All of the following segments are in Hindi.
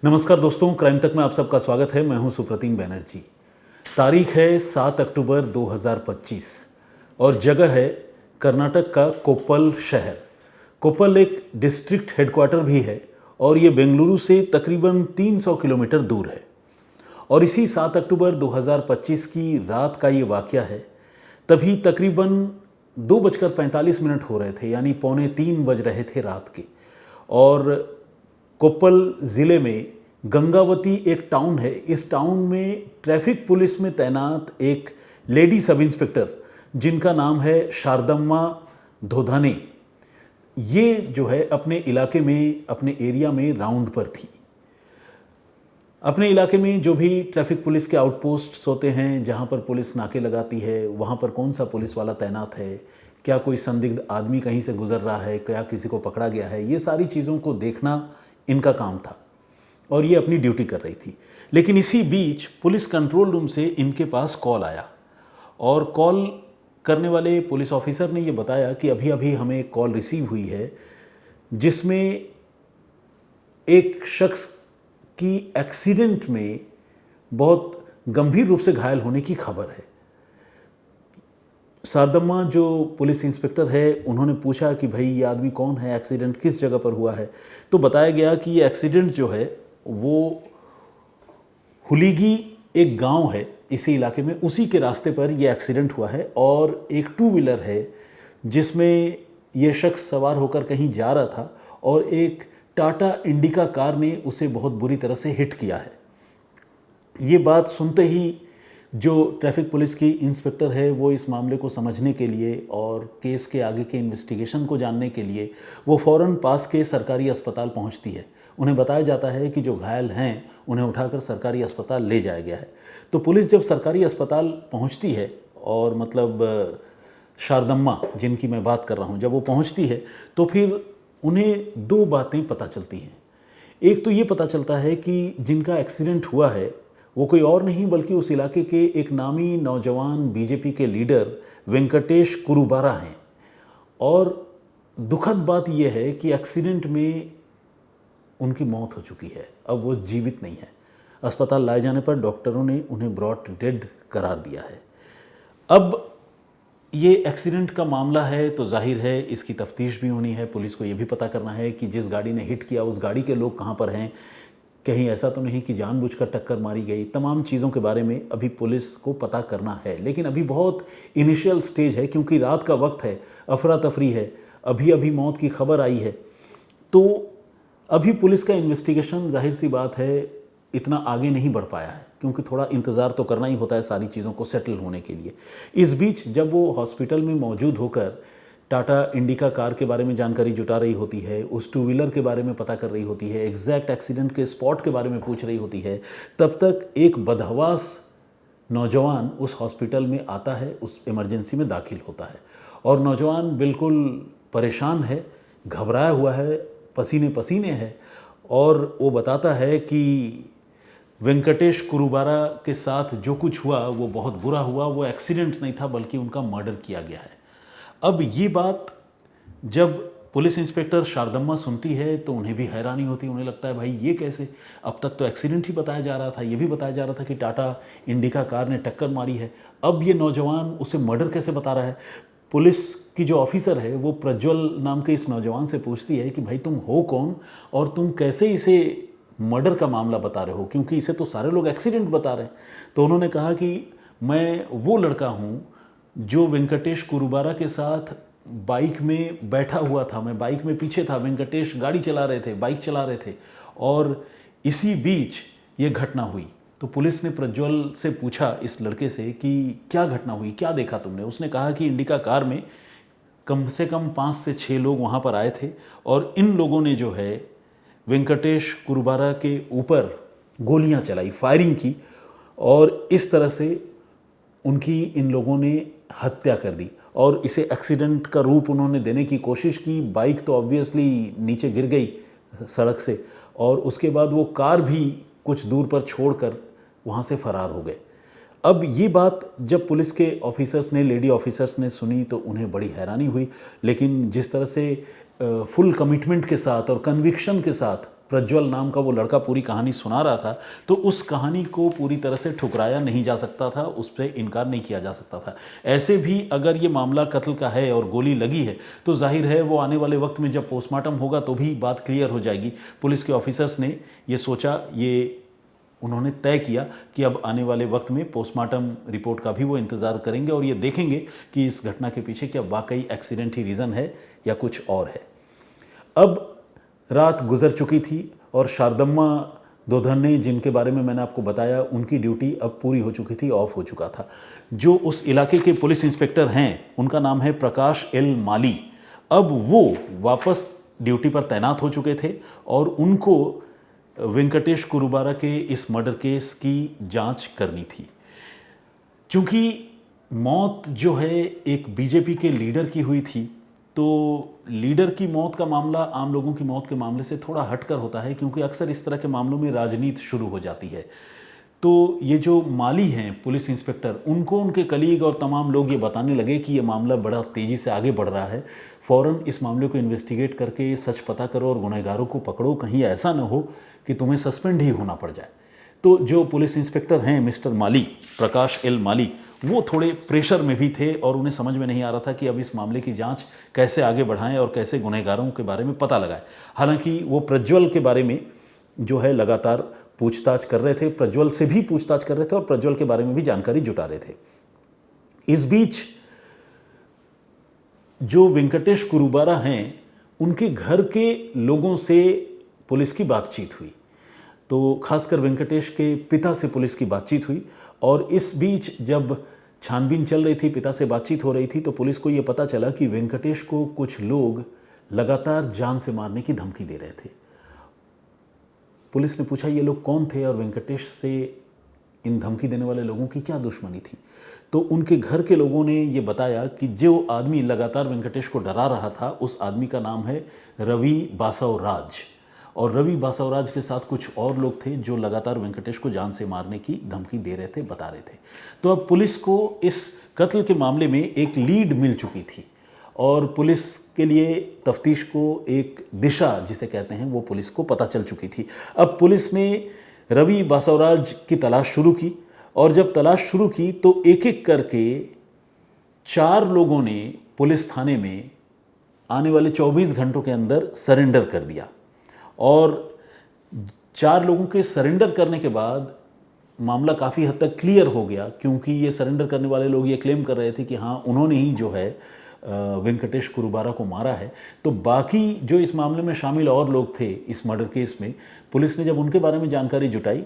नमस्कार दोस्तों, क्राइम तक में आप सबका स्वागत है। मैं हूं सुप्रतिम बैनर्जी। तारीख है 7 अक्टूबर 2025 और जगह है कर्नाटक का कोप्पल शहर। कोप्पल एक डिस्ट्रिक्ट हेडक्वार्टर भी है और ये बेंगलुरु से तकरीबन 300 किलोमीटर दूर है। और इसी 7 अक्टूबर 2025 की रात का ये वाकया है। तभी तकरीबन 2:45 हो रहे थे, यानी 2:45 बज रहे थे रात के। और कोप्पल ज़िले में गंगावती एक टाउन है। इस टाउन में ट्रैफिक पुलिस में तैनात एक लेडी सब इंस्पेक्टर जिनका नाम है शारदम्मा धोधाने, ये जो है अपने इलाके में, अपने एरिया में राउंड पर थी। अपने इलाके में जो भी ट्रैफिक पुलिस के आउटपोस्ट्स होते हैं, जहाँ पर पुलिस नाके लगाती है, वहाँ पर कौन सा पुलिस वाला तैनात है, क्या कोई संदिग्ध आदमी कहीं से गुजर रहा है, क्या किसी को पकड़ा गया है, ये सारी चीज़ों को देखना इनका काम था और ये अपनी ड्यूटी कर रही थी। लेकिन इसी बीच पुलिस कंट्रोल रूम से इनके पास कॉल आया और कॉल करने वाले पुलिस ऑफिसर ने ये बताया कि अभी अभी हमें एक कॉल रिसीव हुई है जिसमें एक शख्स की एक्सीडेंट में बहुत गंभीर रूप से घायल होने की खबर है। शारदम्मा जो पुलिस इंस्पेक्टर है, उन्होंने पूछा कि भाई ये आदमी कौन है, एक्सीडेंट किस जगह पर हुआ है। तो बताया गया कि ये एक्सीडेंट जो है वो हुलीगी एक गांव है इसी इलाके में, उसी के रास्ते पर ये एक्सीडेंट हुआ है। और एक टू व्हीलर है जिसमें ये शख्स सवार होकर कहीं जा रहा था और एक टाटा इंडिका कार ने उसे बहुत बुरी तरह से हिट किया है। ये बात सुनते ही जो ट्रैफिक पुलिस की इंस्पेक्टर है वो इस मामले को समझने के लिए और केस के आगे के इन्वेस्टिगेशन को जानने के लिए वो फ़ौरन पास के सरकारी अस्पताल पहुंचती है। उन्हें बताया जाता है कि जो घायल हैं उन्हें उठाकर सरकारी अस्पताल ले जाया गया है। तो पुलिस जब सरकारी अस्पताल पहुंचती है और मतलब शारदम्मा जिनकी मैं बात कर रहा हूं, जब वो पहुंचती है तो फिर उन्हें दो बातें पता चलती हैं। एक तो ये पता चलता है कि जिनका एक्सीडेंट हुआ है वो कोई और नहीं बल्कि उस इलाके के एक नामी नौजवान बीजेपी के लीडर वेंकटेश कुरुबारा हैं। और दुखद बात यह है कि एक्सीडेंट में उनकी मौत हो चुकी है, अब वो जीवित नहीं है। अस्पताल लाए जाने पर डॉक्टरों ने उन्हें ब्रॉट डेड करार दिया है। अब ये एक्सीडेंट का मामला है तो जाहिर है इसकी तफ्तीश भी होनी है। पुलिस को ये भी पता करना है कि जिस गाड़ी ने हिट किया उस गाड़ी के लोग कहाँ पर हैं, कहीं ऐसा तो नहीं कि जानबूझकर टक्कर मारी गई। तमाम चीज़ों के बारे में अभी पुलिस को पता करना है, लेकिन अभी बहुत इनिशियल स्टेज है क्योंकि रात का वक्त है, अफरा तफरी है, अभी अभी मौत की खबर आई है। तो अभी पुलिस का इन्वेस्टिगेशन जाहिर सी बात है इतना आगे नहीं बढ़ पाया है क्योंकि थोड़ा इंतज़ार तो करना ही होता है सारी चीज़ों को सेटल होने के लिए। इस बीच जब वो हॉस्पिटल में मौजूद होकर टाटा इंडिका कार के बारे में जानकारी जुटा रही होती है, उस टू व्हीलर के बारे में पता कर रही होती है, एग्जैक्ट एक्सीडेंट के स्पॉट के बारे में पूछ रही होती है, तब तक एक बदहवास नौजवान उस हॉस्पिटल में आता है, उस इमरजेंसी में दाखिल होता है। और नौजवान बिल्कुल परेशान है, घबराया हुआ है, पसीने पसीने है और वो बताता है कि वेंकटेश कुरुबारा के साथ जो कुछ हुआ वो बहुत बुरा हुआ, वो एक्सीडेंट नहीं था बल्कि उनका मर्डर किया गया है। अब ये बात जब पुलिस इंस्पेक्टर शारदम्मा सुनती है तो उन्हें भी हैरानी होती है। उन्हें लगता है भाई ये कैसे, अब तक तो एक्सीडेंट ही बताया जा रहा था, ये भी बताया जा रहा था कि टाटा इंडिका कार ने टक्कर मारी है, अब ये नौजवान उसे मर्डर कैसे बता रहा है। पुलिस की जो ऑफिसर है वो प्रज्वल नाम के इस नौजवान से पूछती है कि भाई तुम हो कौन और तुम कैसे इसे मर्डर का मामला बता रहे हो, क्योंकि इसे तो सारे लोग एक्सीडेंट बता रहे हैं। तो उन्होंने कहा कि मैं वो लड़का हूँ जो वेंकटेश कुरुबारा के साथ बाइक में बैठा हुआ था, मैं बाइक में पीछे था, वेंकटेश गाड़ी चला रहे थे, बाइक चला रहे थे और इसी बीच ये घटना हुई। तो पुलिस ने प्रज्वल से पूछा इस लड़के से कि क्या घटना हुई, क्या देखा तुमने। उसने कहा कि इंडिका कार में कम से कम 5 से 6 लोग वहाँ पर आए थे और इन लोगों ने जो है वेंकटेश कुरुबारा के ऊपर गोलियाँ चलाई, फायरिंग की और इस तरह से उनकी इन लोगों ने हत्या कर दी। और इसे एक्सीडेंट का रूप उन्होंने देने की कोशिश की। बाइक तो ऑब्वियसली नीचे गिर गई सड़क से और उसके बाद वो कार भी कुछ दूर पर छोड़कर वहाँ से फरार हो गए। अब ये बात जब पुलिस के ऑफिसर्स ने, लेडी ऑफिसर्स ने सुनी तो उन्हें बड़ी हैरानी हुई, लेकिन जिस तरह से फुल कमिटमेंट के साथ और कन्विक्शन के साथ प्रज्वल नाम का वो लड़का पूरी कहानी सुना रहा था, तो उस कहानी को पूरी तरह से ठुकराया नहीं जा सकता था, उस पर इनकार नहीं किया जा सकता था। ऐसे भी अगर ये मामला कत्ल का है और गोली लगी है तो जाहिर है वो आने वाले वक्त में जब पोस्टमार्टम होगा तो भी बात क्लियर हो जाएगी। पुलिस के ऑफिसर्स ने ये सोचा, ये उन्होंने तय किया कि अब आने वाले वक्त में पोस्टमार्टम रिपोर्ट का भी वो इंतज़ार करेंगे और ये देखेंगे कि इस घटना के पीछे क्या वाकई एक्सीडेंट ही रीज़न है या कुछ और है। अब रात गुजर चुकी थी और शारदम्मा दोधन्ने, जिनके बारे में मैंने आपको बताया, उनकी ड्यूटी अब पूरी हो चुकी थी, ऑफ हो चुका था। जो उस इलाके के पुलिस इंस्पेक्टर हैं उनका नाम है प्रकाश एल माली। अब वो वापस ड्यूटी पर तैनात हो चुके थे और उनको वेंकटेश कुरुबारा के इस मर्डर केस की जांच करनी थी। चूंकि मौत जो है एक बीजेपी के लीडर की हुई थी, तो लीडर की मौत का मामला आम लोगों की मौत के मामले से थोड़ा हटकर होता है, क्योंकि अक्सर इस तरह के मामलों में राजनीति शुरू हो जाती है। तो ये जो माली हैं पुलिस इंस्पेक्टर, उनको उनके कलीग और तमाम लोग ये बताने लगे कि ये मामला बड़ा तेज़ी से आगे बढ़ रहा है, फ़ौरन इस मामले को इन्वेस्टिगेट करके सच पता करो और गुनहगारों को पकड़ो, कहीं ऐसा न हो कि तुम्हें सस्पेंड ही होना पड़ जाए। तो जो पुलिस इंस्पेक्टर हैं मिस्टर माली, प्रकाश एल माली, वो थोड़े प्रेशर में भी थे और उन्हें समझ में नहीं आ रहा था कि अब इस मामले की जांच कैसे आगे बढ़ाएं और कैसे गुनहगारों के बारे में पता लगाएं। हालांकि वो प्रज्वल के बारे में जो है लगातार पूछताछ कर रहे थे, प्रज्वल से भी पूछताछ कर रहे थे और प्रज्वल के बारे में भी जानकारी जुटा रहे थे। इस बीच जो वेंकटेश कुरुबारा हैं उनके घर के लोगों से पुलिस की बातचीत हुई, तो खासकर वेंकटेश के पिता से पुलिस की बातचीत हुई। और इस बीच जब छानबीन चल रही थी, पिता से बातचीत हो रही थी, तो पुलिस को ये पता चला कि वेंकटेश को कुछ लोग लगातार जान से मारने की धमकी दे रहे थे। पुलिस ने पूछा ये लोग कौन थे और वेंकटेश से इन धमकी देने वाले लोगों की क्या दुश्मनी थी। तो उनके घर के लोगों ने ये बताया कि जो आदमी लगातार वेंकटेश को डरा रहा था, उस आदमी का नाम है रवि बासवराज, और रवि बासवराज के साथ कुछ और लोग थे जो लगातार वेंकटेश को जान से मारने की धमकी दे रहे थे, बता रहे थे। तो अब पुलिस को इस कत्ल के मामले में एक लीड मिल चुकी थी और पुलिस के लिए तफ्तीश को एक दिशा जिसे कहते हैं वो पुलिस को पता चल चुकी थी। अब पुलिस ने रवि बासवराज की तलाश शुरू की और जब तलाश शुरू की तो एक एक करके 4 लोगों ने पुलिस थाने में आने वाले 24 घंटों के अंदर सरेंडर कर दिया। और 4 लोगों के सरेंडर करने के बाद मामला काफ़ी हद तक क्लियर हो गया, क्योंकि ये सरेंडर करने वाले लोग ये क्लेम कर रहे थे कि हाँ उन्होंने ही जो है वेंकटेश कुरुबारा को मारा है। तो बाकी जो इस मामले में शामिल और लोग थे इस मर्डर केस में, पुलिस ने जब उनके बारे में जानकारी जुटाई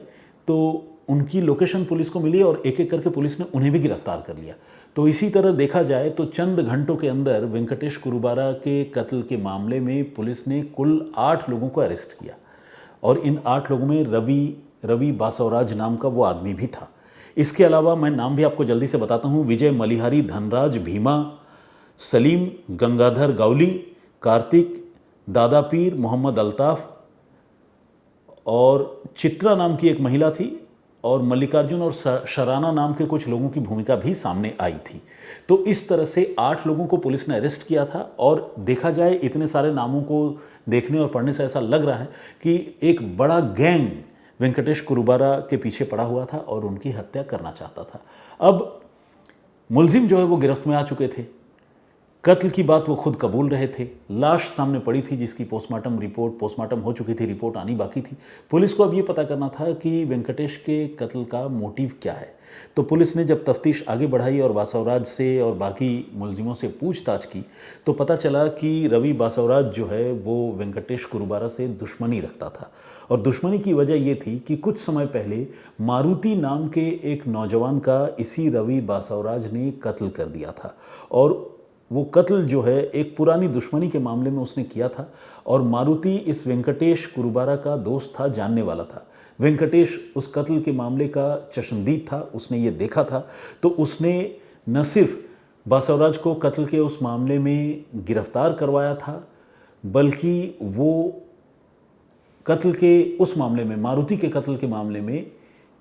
तो उनकी लोकेशन पुलिस को मिली और एक एक करके पुलिस ने उन्हें भी गिरफ्तार कर लिया। तो इसी तरह देखा जाए तो चंद घंटों के अंदर वेंकटेश कुरुबारा के कत्ल के मामले में पुलिस ने कुल 8 लोगों को अरेस्ट किया और इन 8 लोगों में रवि बासवराज नाम का वो आदमी भी था। इसके अलावा मैं नाम भी आपको जल्दी से बताता हूँ। विजय मलिहारी, धनराज भीमा, सलीम, गंगाधर गावली, कार्तिक, दादा पीर, मोहम्मद अल्ताफ़ और चित्रा नाम की एक महिला थी और मल्लिकार्जुन और शराना नाम के कुछ लोगों की भूमिका भी सामने आई थी। तो इस तरह से 8 लोगों को पुलिस ने अरेस्ट किया था और देखा जाए इतने सारे नामों को देखने और पढ़ने से ऐसा लग रहा है कि एक बड़ा गैंग वेंकटेश कुरुबारा के पीछे पड़ा हुआ था और उनकी हत्या करना चाहता था। अब मुलजिम जो है वो गिरफ्त में आ चुके थे, कत्ल की बात वो खुद कबूल रहे थे, लाश सामने पड़ी थी जिसकी पोस्टमार्टम हो चुकी थी, रिपोर्ट आनी बाकी थी। पुलिस को अब ये पता करना था कि वेंकटेश के कत्ल का मोटिव क्या है। तो पुलिस ने जब तफ्तीश आगे बढ़ाई और बासवराज से और बाकी मुलजिमों से पूछताछ की तो पता चला कि रवि बासवराज जो है वो वेंकटेश कुरुबारा से दुश्मनी रखता था और दुश्मनी की वजह ये थी कि कुछ समय पहले मारुति नाम के एक नौजवान का इसी रवि बासवराज ने कत्ल कर दिया था और वो कत्ल जो है एक पुरानी दुश्मनी के मामले में उसने किया था और मारुति इस वेंकटेश कुरुबारा का दोस्त था, जानने वाला था। वेंकटेश उस कत्ल के मामले का चश्मदीद था, उसने ये देखा था। तो उसने न सिर्फ बासवराज को कत्ल के उस मामले में गिरफ्तार करवाया था, बल्कि वो कत्ल के उस मामले में, मारुति के कत्ल के मामले में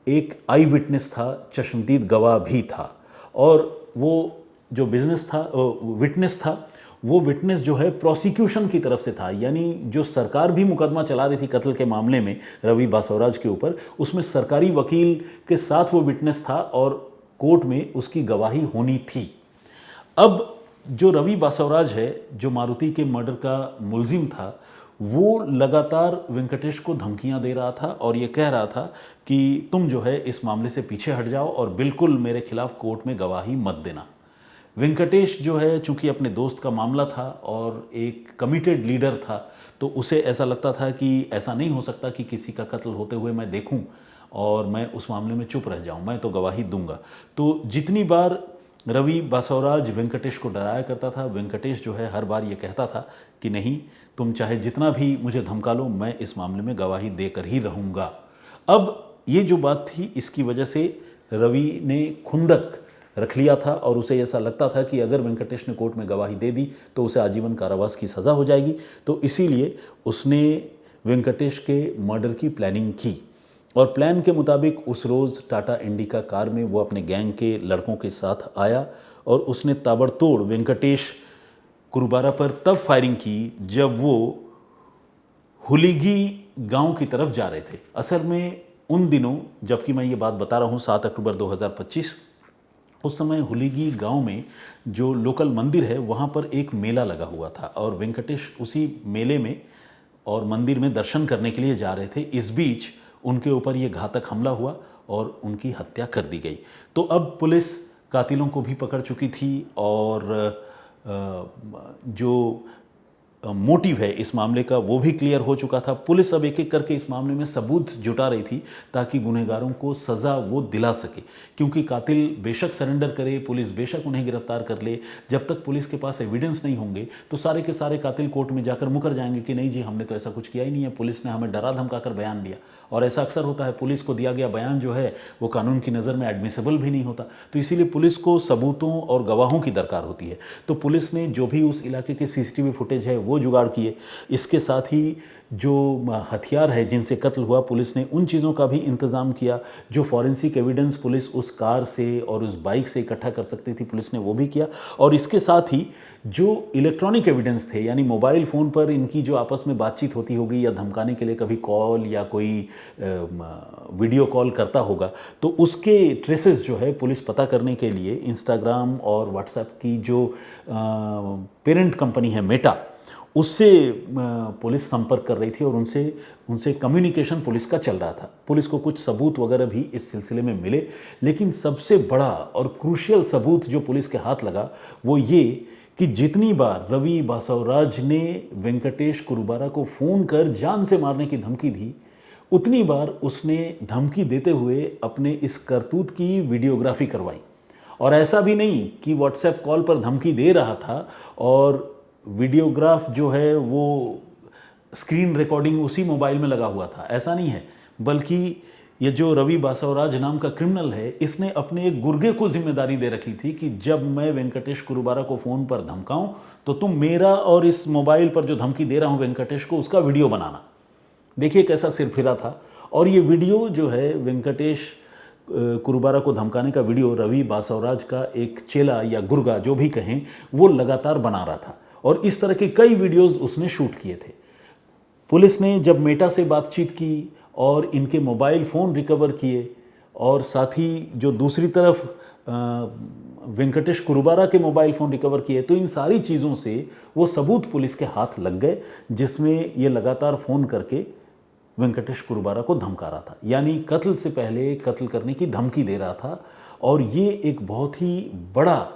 एक आई विटनेस था, चश्मदीद गवाह भी था। और वो जो विटनेस था वो विटनेस जो है प्रोसिक्यूशन की तरफ से था, यानी जो सरकार भी मुकदमा चला रही थी कत्ल के मामले में रवि बासवराज के ऊपर, उसमें सरकारी वकील के साथ वो विटनेस था और कोर्ट में उसकी गवाही होनी थी। अब जो रवि बासवराज है, जो मारुति के मर्डर का मुलजिम था, वो लगातार वेंकटेश को धमकियां दे रहा था और ये कह रहा था कि तुम जो है इस मामले से पीछे हट जाओ और बिल्कुल मेरे खिलाफ कोर्ट में गवाही मत देना। वेंकटेश जो है, चूंकि अपने दोस्त का मामला था और एक कमिटेड लीडर था, तो उसे ऐसा लगता था कि ऐसा नहीं हो सकता कि किसी का कत्ल होते हुए मैं देखूं और मैं उस मामले में चुप रह जाऊं, मैं तो गवाही दूंगा। तो जितनी बार रवि बासवराज वेंकटेश को डराया करता था, वेंकटेश जो है हर बार ये कहता था कि नहीं, तुम चाहे जितना भी मुझे धमका लो, मैं इस मामले में गवाही देकर ही रहूँगा। अब ये जो बात थी, इसकी वजह से रवि ने खुंदक रख लिया था और उसे ऐसा लगता था कि अगर वेंकटेश ने कोर्ट में गवाही दे दी तो उसे आजीवन कारावास की सज़ा हो जाएगी। तो इसीलिए उसने वेंकटेश के मर्डर की प्लानिंग की और प्लान के मुताबिक उस रोज़ टाटा इंडिका कार में वो अपने गैंग के लड़कों के साथ आया और उसने ताबड़तोड़ वेंकटेश कुरुबारा पर तब फायरिंग की जब वो हुलीगी गांव की तरफ जा रहे थे। असल में उन दिनों, जबकि मैं ये बात बता रहा हूँ 7 अक्टूबर 2025, उस समय हुलीगी गांव में जो लोकल मंदिर है वहाँ पर एक मेला लगा हुआ था और वेंकटेश उसी मेले में और मंदिर में दर्शन करने के लिए जा रहे थे। इस बीच उनके ऊपर ये घातक हमला हुआ और उनकी हत्या कर दी गई। तो अब पुलिस कातिलों को भी पकड़ चुकी थी और जो मोटिव है इस मामले का वो भी क्लियर हो चुका था। पुलिस अब एक एक करके इस मामले में सबूत जुटा रही थी ताकि गुनहगारों को सज़ा वो दिला सके, क्योंकि कातिल बेशक सरेंडर करे, पुलिस बेशक उन्हें गिरफ्तार कर ले, जब तक पुलिस के पास एविडेंस नहीं होंगे तो सारे के सारे कातिल कोर्ट में जाकर मुकर जाएंगे कि नहीं जी, हमने तो ऐसा कुछ किया ही नहीं है, पुलिस ने हमें डरा धमका कर बयान दिया। और ऐसा अक्सर होता है, पुलिस को दिया गया बयान जो है वो कानून की नज़र में एडमिसिबल भी नहीं होता। तो इसीलिए पुलिस को सबूतों और गवाहों की दरकार होती है। तो पुलिस ने जो भी उस इलाके के सीसीटीवी फुटेज है वो जुगाड़ किए। इसके साथ ही जो हथियार है जिनसे कत्ल हुआ, पुलिस ने उन चीज़ों का भी इंतज़ाम किया। जो फॉरेंसिक एविडेंस पुलिस उस कार से और उस बाइक से इकट्ठा कर सकती थी, पुलिस ने वो भी किया। और इसके साथ ही जो इलेक्ट्रॉनिक एविडेंस थे, यानी मोबाइल फ़ोन पर इनकी जो आपस में बातचीत होती होगी या धमकाने के लिए कभी कॉल या कोई वीडियो कॉल करता होगा, तो उसके ट्रेसेस जो है पुलिस पता करने के लिए इंस्टाग्राम और व्हाट्सएप की जो पेरेंट कंपनी है मेटा, उससे पुलिस संपर्क कर रही थी और उनसे कम्युनिकेशन पुलिस का चल रहा था। पुलिस को कुछ सबूत वगैरह भी इस सिलसिले में मिले, लेकिन सबसे बड़ा और क्रूशियल सबूत जो पुलिस के हाथ लगा वो ये कि जितनी बार रवि बासवराज ने वेंकटेश कुरुबारा को फ़ोन कर जान से मारने की धमकी दी, उतनी बार उसने धमकी देते हुए अपने इस करतूत की वीडियोग्राफी करवाई। और ऐसा भी नहीं कि व्हाट्सएप कॉल पर धमकी दे रहा था और वीडियोग्राफ जो है वो स्क्रीन रिकॉर्डिंग उसी मोबाइल में लगा हुआ था, ऐसा नहीं है। बल्कि ये जो रवि बासवराज नाम का क्रिमिनल है, इसने अपने एक गुर्गे को जिम्मेदारी दे रखी थी कि जब मैं वेंकटेश कुरुबारा को फ़ोन पर धमकाऊं तो तुम मेरा और इस मोबाइल पर जो धमकी दे रहा हूं वेंकटेश को, उसका वीडियो बनाना। देखिए कैसा सिरफिरा था। और ये वीडियो जो है वेंकटेश कुरुबारा को धमकाने का वीडियो रवि बासवराज का एक चेला या गुर्गा जो भी कहें, वो लगातार बना रहा था और इस तरह के कई वीडियोस उसने शूट किए थे। पुलिस ने जब मेटा से बातचीत की और इनके मोबाइल फ़ोन रिकवर किए और साथ ही जो दूसरी तरफ वेंकटेश कुरुबारा के मोबाइल फ़ोन रिकवर किए, तो इन सारी चीज़ों से वो सबूत पुलिस के हाथ लग गए, जिसमें ये लगातार फ़ोन करके वेंकटेश कुरुबारा को धमका रहा था, यानी कत्ल से पहले कत्ल करने की धमकी दे रहा था। और ये एक बहुत ही बड़ा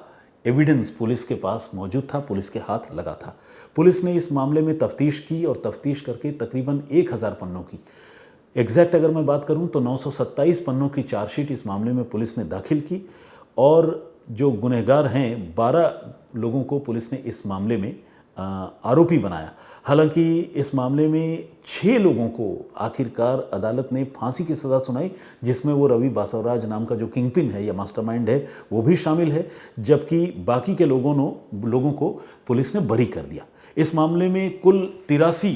एविडेंस पुलिस के पास मौजूद था, पुलिस के हाथ लगा था। पुलिस ने इस मामले में तफ्तीश की और तफ्तीश करके तकरीबन 1000 पन्नों की, एग्जैक्ट अगर मैं बात करूं तो 927 पन्नों की चार्जशीट इस मामले में पुलिस ने दाखिल की और जो गुनहगार हैं 12 लोगों को पुलिस ने इस मामले में आरोपी बनाया। हालांकि इस मामले में 6 लोगों को आखिरकार अदालत ने फांसी की सज़ा सुनाई, जिसमें वो रवि बासवराज नाम का जो किंगपिन है या मास्टरमाइंड है वो भी शामिल है, जबकि बाकी के लोगों को पुलिस ने बरी कर दिया। इस मामले में कुल 83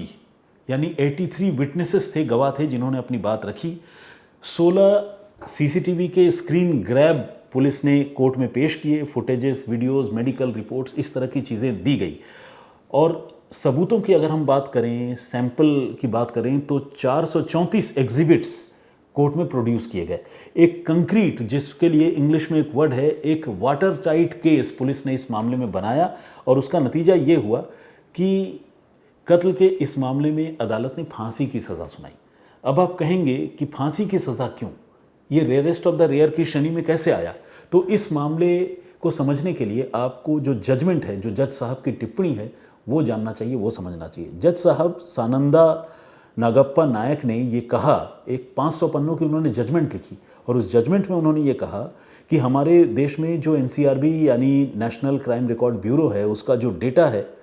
यानी 83 विटनेसेस थे, गवाह थे जिन्होंने अपनी बात रखी। 16 सीसीटीवी के स्क्रीन ग्रैब पुलिस ने कोर्ट में पेश किए, फुटेजेस, वीडियोस, मेडिकल रिपोर्ट्स, इस तरह की चीज़ें दी गई। और सबूतों की अगर हम बात करें, सैंपल की बात करें, तो 434 एग्जिबिट्स कोर्ट में प्रोड्यूस किए गए। एक कंक्रीट, जिसके लिए इंग्लिश में एक वर्ड है, एक वाटर टाइट केस पुलिस ने इस मामले में बनाया और उसका नतीजा ये हुआ कि कत्ल के इस मामले में अदालत ने फांसी की सज़ा सुनाई। अब आप कहेंगे कि फांसी की सज़ा क्यों, ये रेयरेस्ट ऑफ द रेयर की श्रेणी में कैसे आया? तो इस मामले को समझने के लिए आपको जो जजमेंट है, जो जज साहब की टिप्पणी है, वो जानना चाहिए, वो समझना चाहिए। जज साहब सानंदा नागप्पा नायक ने ये कहा, एक 500 पन्नों की उन्होंने जजमेंट लिखी और उस जजमेंट में उन्होंने ये कहा कि हमारे देश में जो NCRB यानी नेशनल क्राइम रिकॉर्ड ब्यूरो है, उसका जो डेटा है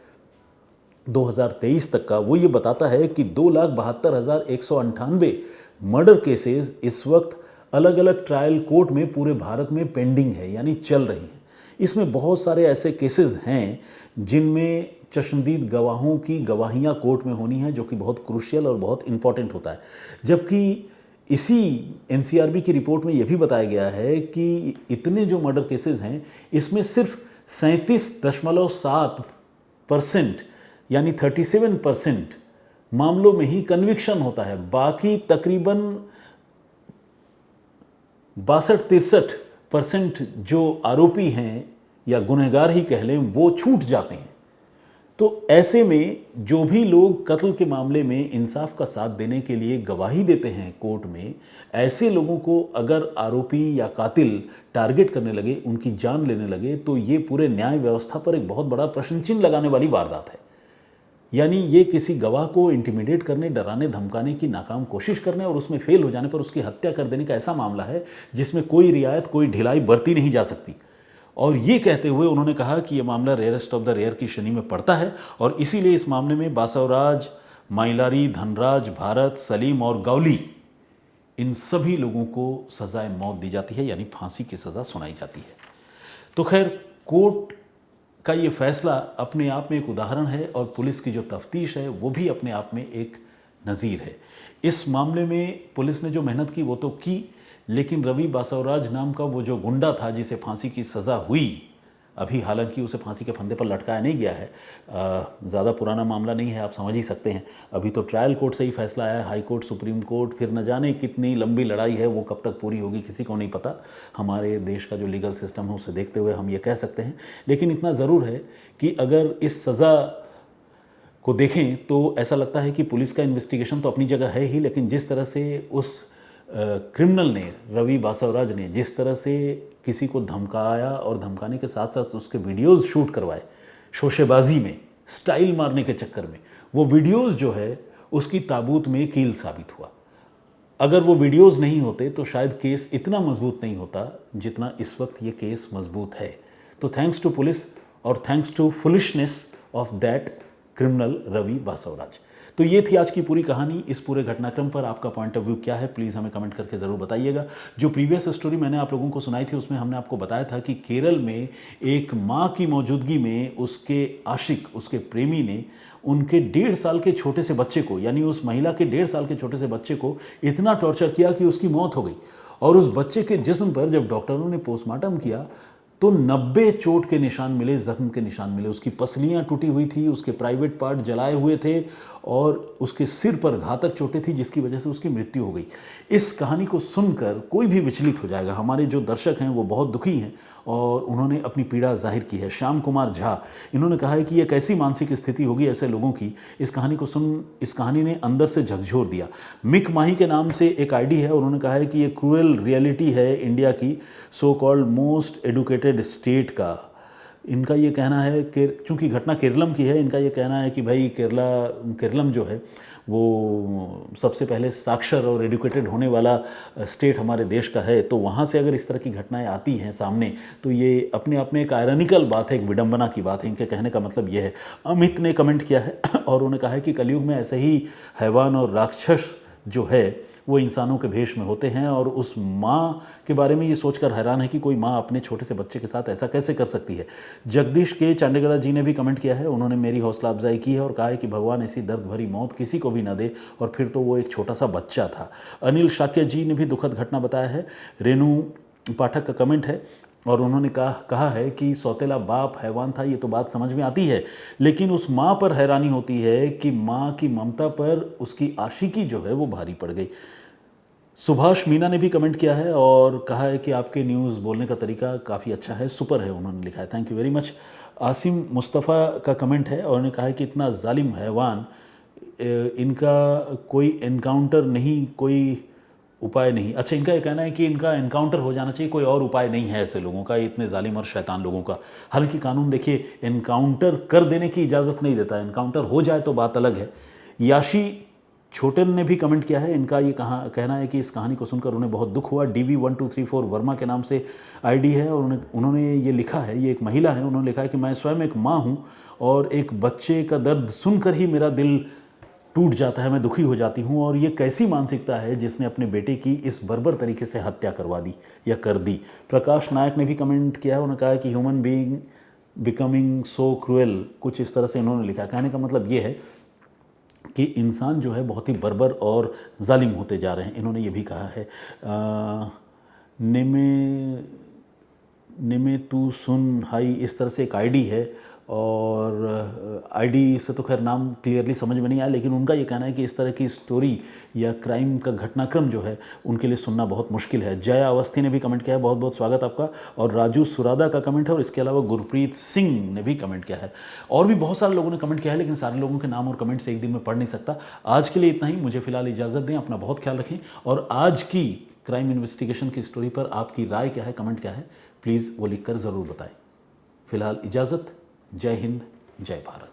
2023 तक का, वो ये बताता है कि 2,72,198 मर्डर केसेस इस वक्त अलग अलग ट्रायल कोर्ट में पूरे भारत में पेंडिंग है, यानी चल रही हैं। इसमें बहुत सारे ऐसे केसेस हैं जिनमें चश्मदीद गवाहों की गवाहियाँ कोर्ट में होनी है, जो कि बहुत क्रूशियल और बहुत इंपॉर्टेंट होता है। जबकि इसी NCRB की रिपोर्ट में यह भी बताया गया है कि इतने जो मर्डर केसेस हैं, इसमें सिर्फ 37.7% यानी 37% मामलों में ही कन्विक्शन होता है। बाकी तकरीबन 62-63% जो आरोपी हैं या गुनहगार ही कह लें, वो छूट जाते हैं। तो ऐसे में जो भी लोग कत्ल के मामले में इंसाफ का साथ देने के लिए गवाही देते हैं कोर्ट में, ऐसे लोगों को अगर आरोपी या कातिल टारगेट करने लगे, उनकी जान लेने लगे, तो ये पूरे न्याय व्यवस्था पर एक बहुत बड़ा प्रश्न चिन्ह लगाने वाली वारदात है। यानी ये किसी गवाह को इंटिमिडेट करने, डराने, धमकाने की नाकाम कोशिश करने और उसमें फेल हो जाने पर उसकी हत्या कर देने का ऐसा मामला है जिसमें कोई रियायत, कोई ढिलाई बरती नहीं जा सकती। और ये कहते हुए उन्होंने कहा कि यह मामला रेयरेस्ट ऑफ द रेयर की श्रेणी में पड़ता है और इसीलिए इस मामले में बासवराज, माइलारी, धनराज, भारत, सलीम और गौली, इन सभी लोगों को सजाए मौत दी जाती है, यानी फांसी की सज़ा सुनाई जाती है। तो खैर, कोर्ट का ये फैसला अपने आप में एक उदाहरण है और पुलिस की जो तफ्तीश है वो भी अपने आप में एक नज़ीर है। इस मामले में पुलिस ने जो मेहनत की वो तो की, लेकिन रवि बासवराज नाम का वो जो गुंडा था जिसे फांसी की सज़ा हुई, अभी हालांकि उसे फांसी के फंदे पर लटकाया नहीं गया है, ज़्यादा पुराना मामला नहीं है, आप समझ ही सकते हैं। अभी तो ट्रायल कोर्ट से ही फैसला आया है, हाई कोर्ट, सुप्रीम कोर्ट, फिर न जाने कितनी लंबी लड़ाई है, वो कब तक पूरी होगी किसी को नहीं पता। हमारे देश का जो लीगल सिस्टम है उसे देखते हुए हम ये कह सकते हैं। लेकिन इतना ज़रूर है कि अगर इस सज़ा को देखें तो ऐसा लगता है कि पुलिस का इन्वेस्टिगेशन तो अपनी जगह है ही, लेकिन जिस तरह से उस क्रिमिनल ने, रवि बासवराज ने, जिस तरह से किसी को धमकाया और धमकाने के साथ साथ उसके वीडियोस शूट करवाए शोशेबाजी में, स्टाइल मारने के चक्कर में, वो वीडियोस जो है उसकी ताबूत में कील साबित हुआ। अगर वो वीडियोस नहीं होते तो शायद केस इतना मजबूत नहीं होता जितना इस वक्त ये केस मजबूत है। तो थैंक्स टू पुलिस और thanks to foolishness of that criminal Ravi Basavaraj. तो ये थी आज की पूरी कहानी। इस पूरे घटनाक्रम पर आपका पॉइंट ऑफ व्यू क्या है, प्लीज़ हमें कमेंट करके ज़रूर बताइएगा। जो प्रीवियस स्टोरी मैंने आप लोगों को सुनाई थी उसमें हमने आपको बताया था कि केरल में एक माँ की मौजूदगी में उसके आशिक, उसके प्रेमी ने उनके 1.5 साल के छोटे से बच्चे को, यानी उस महिला के 1.5 साल के छोटे से बच्चे को इतना टॉर्चर किया कि उसकी मौत हो गई। और उस बच्चे के जिस्म पर जब डॉक्टरों ने पोस्टमार्टम किया तो 90 चोट के निशान मिले, जख्म के निशान मिले। उसकी पसलियां टूटी हुई थी, उसके प्राइवेट पार्ट जलाए हुए थे और उसके सिर पर घातक चोटें थी जिसकी वजह से उसकी मृत्यु हो गई। इस कहानी को सुनकर कोई भी विचलित हो जाएगा। हमारे जो दर्शक हैं वो बहुत दुखी हैं और उन्होंने अपनी पीड़ा जाहिर की है। श्याम कुमार झा, इन्होंने कहा है कि यह कैसी मानसिक स्थिति होगी ऐसे लोगों की। इस कहानी को सुन, इस कहानी ने अंदर से झकझोर दिया। मिक माही के नाम से एक आईडी है, उन्होंने कहा है कि ये क्रूएल रियलिटी है इंडिया की so called most educated state का। इनका ये कहना है कि चूँकि घटना केरलम की है, इनका ये कहना है कि भाई केरलम जो है वो सबसे पहले साक्षर और एडुकेटेड होने वाला स्टेट हमारे देश का है। तो वहाँ से अगर इस तरह की घटनाएं आती हैं सामने तो ये अपने आप में एक आयरनिकल बात है, एक विडंबना की बात है। इनके कहने का मतलब ये है। अमित ने कमेंट किया है और उन्होंने कहा है कि कलयुग में ऐसे ही हैवान और राक्षस जो है वो इंसानों के भेष में होते हैं और उस माँ के बारे में ये सोचकर हैरान है कि कोई माँ अपने छोटे से बच्चे के साथ ऐसा कैसे कर सकती है। जगदीश के चांडेगड़ा जी ने भी कमेंट किया है, उन्होंने मेरी हौसला अफजाई की है और कहा है कि भगवान ऐसी दर्द भरी मौत किसी को भी ना दे, और फिर तो वो एक छोटा सा बच्चा था। अनिल शाक्य जी ने भी दुखद घटना बताया है। रेणु पाठक का कमेंट है, और उन्होंने कहा है कि सौतेला बाप हैवान था, ये तो बात समझ में आती है, लेकिन उस माँ पर हैरानी होती है कि माँ की ममता पर उसकी आशिकी जो है वो भारी पड़ गई। सुभाष मीना ने भी कमेंट किया है और कहा है कि आपके न्यूज़ बोलने का तरीका काफ़ी अच्छा है, सुपर है, उन्होंने लिखा है, thank you very much. Asim Mustafa का कमेंट है और उन्होंने कहा है कि इतना जालिम हैवान, इनका कोई एनकाउंटर नहीं, कोई उपाय नहीं। अच्छा, इनका ये कहना है कि इनका एनकाउंटर हो जाना चाहिए, कोई और उपाय नहीं है ऐसे लोगों का, इतने जालिम और शैतान लोगों का। हालांकि कानून देखिए एनकाउंटर कर देने की इजाज़त नहीं देता, एनकाउंटर हो जाए तो बात अलग है। याशी छोटन ने भी कमेंट किया है, इनका ये कहना है कि इस कहानी को सुनकर उन्हें बहुत दुख हुआ। DV1234 वर्मा के नाम से आईडी है और उन्होंने ये लिखा है, ये एक महिला है, उन्होंने लिखा है कि मैं स्वयं एक माँ हूँ और एक बच्चे का दर्द सुनकर ही मेरा दिल टूट जाता है, मैं दुखी हो जाती हूँ। और ये कैसी मानसिकता है जिसने अपने बेटे की इस बर्बर तरीके से हत्या करवा दी या कर दी। प्रकाश नायक ने भी कमेंट किया है, उन्होंने कहा कि human being becoming so cruel, कुछ इस तरह से इन्होंने लिखा। कहने का मतलब ये है कि इंसान जो है बहुत ही बर्बर और जालिम होते जा रहे हैं, इन्होंने ये भी कहा है। निमे तू सुन हाई, इस तरह से एक आईडी है और आईडी से तो खैर नाम क्लियरली समझ में नहीं आया, लेकिन उनका ये कहना है कि इस तरह की स्टोरी या क्राइम का घटनाक्रम जो है उनके लिए सुनना बहुत मुश्किल है। जया अवस्थी ने भी कमेंट किया है, बहुत बहुत स्वागत आपका। और राजू सुरादा का कमेंट है और इसके अलावा गुरप्रीत सिंह ने भी कमेंट किया है। और भी बहुत सारे लोगों ने कमेंट किया है, लेकिन सारे लोगों के नाम और कमेंट्स एक दिन में पढ़ नहीं सकता। आज के लिए इतना ही, मुझे फिलहाल इजाज़त दें, अपना बहुत ख्याल रखें। और आज की क्राइम इन्वेस्टिगेशन की स्टोरी पर आपकी राय क्या है, कमेंट क्या है, प्लीज़ वो लिखकर ज़रूर बताएं। फिलहाल इजाज़त। जय हिंद, जय भारत।